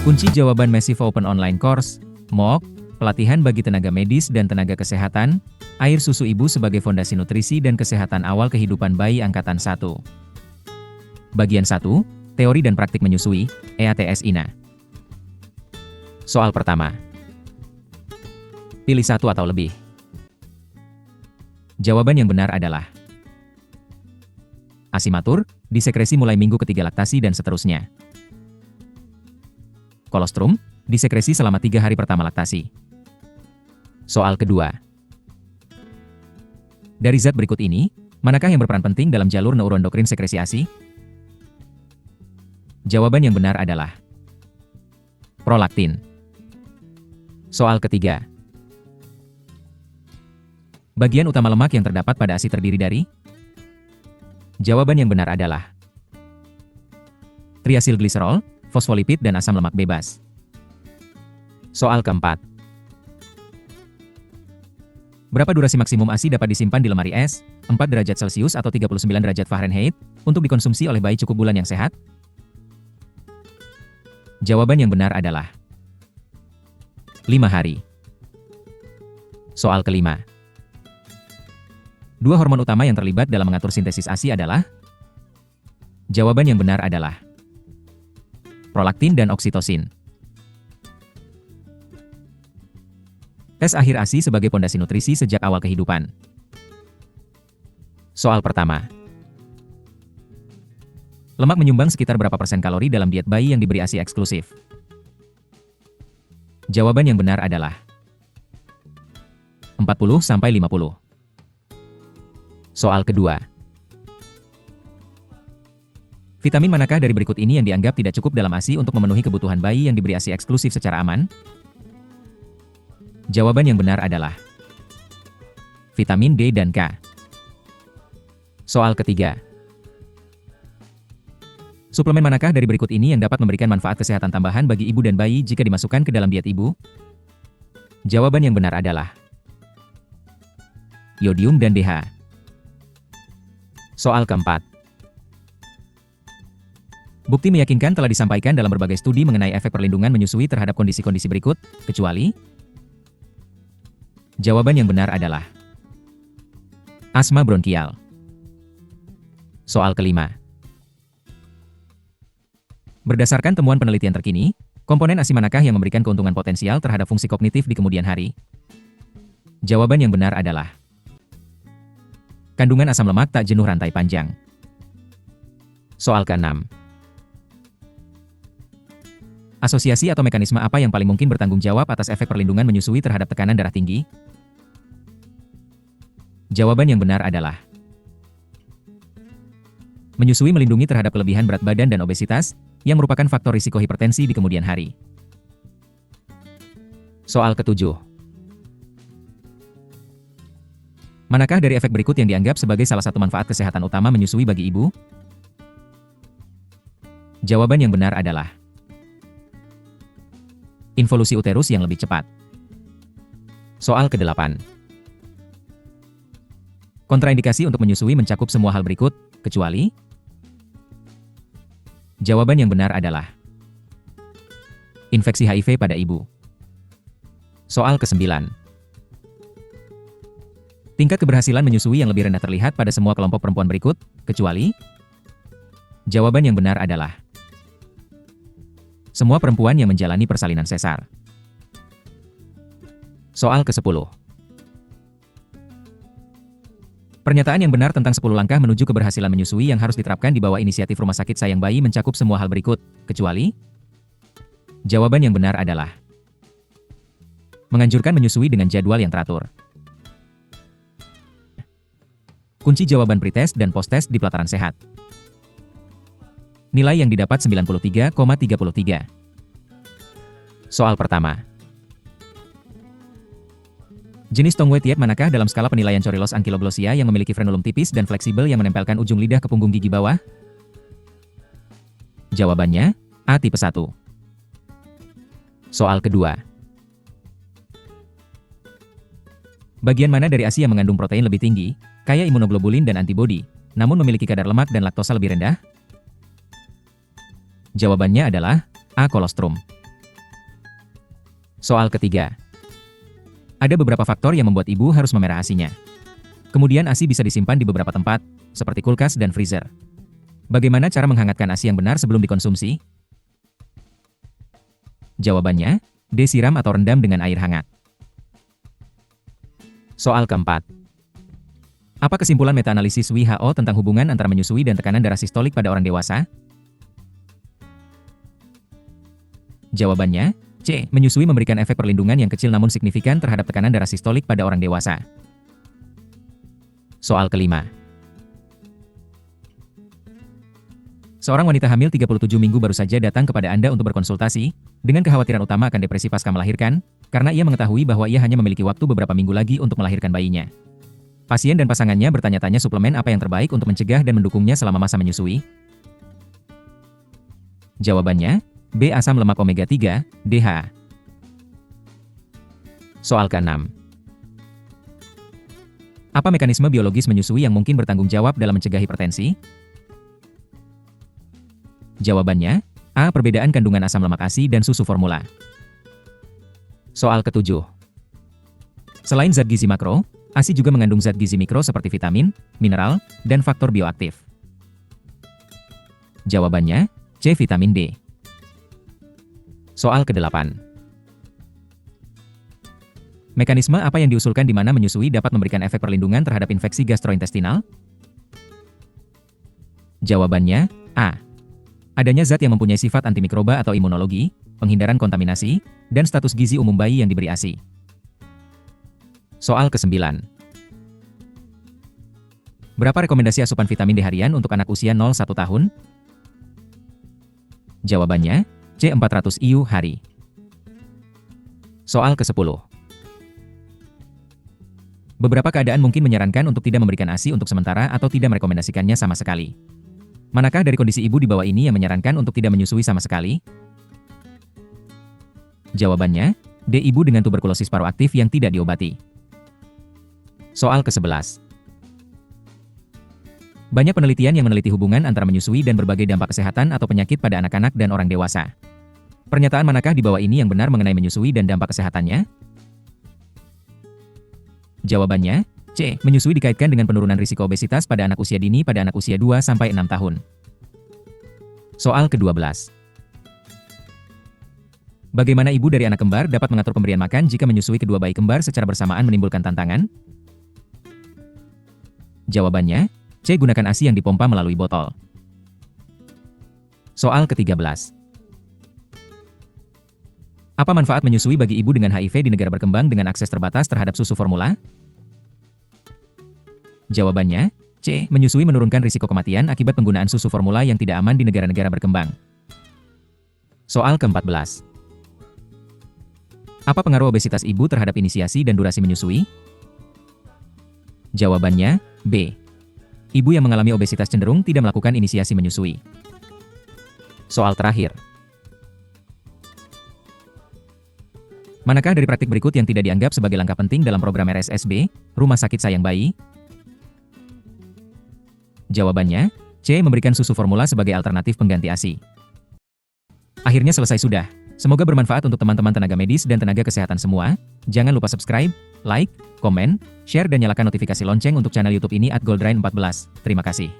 Kunci jawaban Massive Open Online Course, MOOC, pelatihan bagi tenaga medis dan tenaga kesehatan, air susu ibu sebagai fondasi nutrisi dan kesehatan awal kehidupan bayi angkatan 1. Bagian 1, Teori dan Praktik Menyusui, EATS INA. Soal pertama. Pilih satu atau lebih. Jawaban yang benar adalah asimatur, disekresi mulai minggu ketiga laktasi dan seterusnya. Kolostrum, disekresi selama 3 hari pertama laktasi. Soal kedua. Dari zat berikut ini, manakah yang berperan penting dalam jalur neuroendokrin sekresi ASI? Jawaban yang benar adalah prolaktin. Soal ketiga. Bagian utama lemak yang terdapat pada ASI terdiri dari? Jawaban yang benar adalah triasilgliserol, fosfolipid dan asam lemak bebas. Soal keempat. Berapa durasi maksimum ASI dapat disimpan di lemari es, 4 derajat Celcius atau 39 derajat Fahrenheit, untuk dikonsumsi oleh bayi cukup bulan yang sehat? Jawaban yang benar adalah 5 hari. Soal kelima. 2 hormon utama yang terlibat dalam mengatur sintesis ASI adalah? Jawaban yang benar adalah prolaktin dan oksitosin. Tes akhir ASI sebagai pondasi nutrisi sejak awal kehidupan. Soal pertama. Lemak menyumbang sekitar berapa persen kalori dalam diet bayi yang diberi ASI eksklusif? Jawaban yang benar adalah 40-50. Soal kedua. Vitamin manakah dari berikut ini yang dianggap tidak cukup dalam ASI untuk memenuhi kebutuhan bayi yang diberi ASI eksklusif secara aman? Jawaban yang benar adalah vitamin D dan K. Soal ketiga. Suplemen manakah dari berikut ini yang dapat memberikan manfaat kesehatan tambahan bagi ibu dan bayi jika dimasukkan ke dalam diet ibu? Jawaban yang benar adalah yodium dan DH. Soal keempat. Bukti meyakinkan telah disampaikan dalam berbagai studi mengenai efek perlindungan menyusui terhadap kondisi-kondisi berikut, kecuali? Jawaban yang benar adalah asma bronkial. Soal kelima. Berdasarkan temuan penelitian terkini, komponen ASI manakah yang memberikan keuntungan potensial terhadap fungsi kognitif di kemudian hari? Jawaban yang benar adalah kandungan asam lemak tak jenuh rantai panjang. Soal keenam. Asosiasi atau mekanisme apa yang paling mungkin bertanggung jawab atas efek perlindungan menyusui terhadap tekanan darah tinggi? Jawaban yang benar adalah menyusui melindungi terhadap kelebihan berat badan dan obesitas, yang merupakan faktor risiko hipertensi di kemudian hari. Soal ketujuh. Manakah dari efek berikut yang dianggap sebagai salah satu manfaat kesehatan utama menyusui bagi ibu? Jawaban yang benar adalah involusi uterus yang lebih cepat. Soal ke-8. Kontraindikasi untuk menyusui mencakup semua hal berikut, kecuali? Jawaban yang benar adalah infeksi HIV pada ibu. Soal ke-9. Tingkat keberhasilan menyusui yang lebih rendah terlihat pada semua kelompok perempuan berikut, kecuali? Jawaban yang benar adalah semua perempuan yang menjalani persalinan sesar. Soal ke-10. Pernyataan yang benar tentang 10 langkah menuju keberhasilan menyusui yang harus diterapkan di bawah inisiatif Rumah Sakit Sayang Bayi mencakup semua hal berikut, kecuali? Jawaban yang benar adalah menganjurkan menyusui dengan jadwal yang teratur. Kunci jawaban pretest dan posttest di pelataran sehat. Nilai yang didapat 93,33. Soal pertama. Jenis tongwe tiet manakah dalam skala penilaian Chorilos ankyloglossia yang memiliki frenulum tipis dan fleksibel yang menempelkan ujung lidah ke punggung gigi bawah? Jawabannya, A tipe 1. Soal kedua. Bagian mana dari ASI yang mengandung protein lebih tinggi, kaya imunoglobulin dan antibodi, namun memiliki kadar lemak dan laktosa lebih rendah? Jawabannya adalah A. Kolostrum. Soal ketiga. Ada beberapa faktor yang membuat ibu harus memerah ASI-nya. Kemudian ASI bisa disimpan di beberapa tempat, seperti kulkas dan freezer. Bagaimana cara menghangatkan ASI yang benar sebelum dikonsumsi? Jawabannya, D. Siram atau rendam dengan air hangat. Soal keempat. Apa kesimpulan meta-analisis WHO tentang hubungan antara menyusui dan tekanan darah sistolik pada orang dewasa? Jawabannya, C. Menyusui memberikan efek perlindungan yang kecil namun signifikan terhadap tekanan darah sistolik pada orang dewasa. Soal kelima. Seorang wanita hamil 37 minggu baru saja datang kepada Anda untuk berkonsultasi, dengan kekhawatiran utama akan depresi pasca melahirkan, karena ia mengetahui bahwa ia hanya memiliki waktu beberapa minggu lagi untuk melahirkan bayinya. Pasien dan pasangannya bertanya-tanya suplemen apa yang terbaik untuk mencegah dan mendukungnya selama masa menyusui? Jawabannya, B. Asam lemak omega 3, DHA. Soal ke-6. Apa mekanisme biologis menyusui yang mungkin bertanggung jawab dalam mencegah hipertensi? Jawabannya, A. Perbedaan kandungan asam lemak ASI dan susu formula. Soal ke-7. Selain zat gizi makro, ASI juga mengandung zat gizi mikro seperti vitamin, mineral, dan faktor bioaktif. Jawabannya, C. Vitamin D. Soal ke-8. Mekanisme apa yang diusulkan di mana menyusui dapat memberikan efek perlindungan terhadap infeksi gastrointestinal? Jawabannya, A. Adanya zat yang mempunyai sifat antimikroba atau imunologi, penghindaran kontaminasi, dan status gizi umum bayi yang diberi ASI. Soal ke-9. Berapa rekomendasi asupan vitamin D harian untuk anak usia 0-1 tahun? Jawabannya, C. 400 IU hari. Soal ke-10. Beberapa keadaan mungkin menyarankan untuk tidak memberikan ASI untuk sementara atau tidak merekomendasikannya sama sekali. Manakah dari kondisi ibu di bawah ini yang menyarankan untuk tidak menyusui sama sekali? Jawabannya, D. Ibu dengan tuberkulosis paru aktif yang tidak diobati. Soal ke-11. Banyak penelitian yang meneliti hubungan antara menyusui dan berbagai dampak kesehatan atau penyakit pada anak-anak dan orang dewasa. Pernyataan manakah di bawah ini yang benar mengenai menyusui dan dampak kesehatannya? Jawabannya, C. Menyusui dikaitkan dengan penurunan risiko obesitas pada anak usia dini pada anak usia 2-6 tahun. Soal ke-12. Bagaimana ibu dari anak kembar dapat mengatur pemberian makan jika menyusui kedua bayi kembar secara bersamaan menimbulkan tantangan? Jawabannya, C. Gunakan ASI yang dipompa melalui botol. Soal ke-13. Apa manfaat menyusui bagi ibu dengan HIV di negara berkembang dengan akses terbatas terhadap susu formula? Jawabannya, C. Menyusui menurunkan risiko kematian akibat penggunaan susu formula yang tidak aman di negara-negara berkembang. Soal ke-14. Apa pengaruh obesitas ibu terhadap inisiasi dan durasi menyusui? Jawabannya, B. Ibu yang mengalami obesitas cenderung tidak melakukan inisiasi menyusui. Soal terakhir. Manakah dari praktik berikut yang tidak dianggap sebagai langkah penting dalam program RSSB, Rumah Sakit Sayang Bayi? Jawabannya, C. Memberikan susu formula sebagai alternatif pengganti ASI. Akhirnya selesai sudah. Semoga bermanfaat untuk teman-teman tenaga medis dan tenaga kesehatan semua. Jangan lupa subscribe, like, komen, share dan nyalakan notifikasi lonceng untuk channel YouTube ini @goldrine14. Terima kasih.